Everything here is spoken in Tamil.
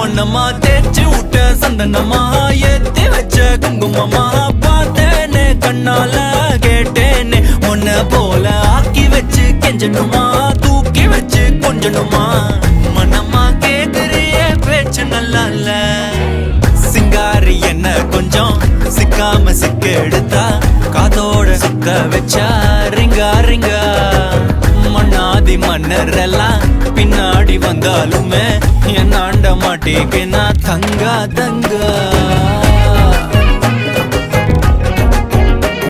மண்ணம்மா தேய்ச்சி விட்ட சந்தனமா ஏத்தி வச்ச குங்குமமா பார்த்தேனே கண்ணால கேட்டேனே உன்ன போல ஆக்கி வச்சு கெஞ்சணுமா தூக்கி வச்சு கொஞ்சணுமா மனமா கேக்குறிய பேச்சு நல்லா இல்ல சிங்காரி என்ன கொஞ்சம் சிக்காம சிக்க எடுத்தா காதோட சுக்க வச்சா ரிங்கா ரிங்கா மண்ணாதி மன்னர் எல்லாம் பின்னாடி வந்தாலுமே என் ஆண்ட மாட்டேங்க நான் தங்கா தங்கா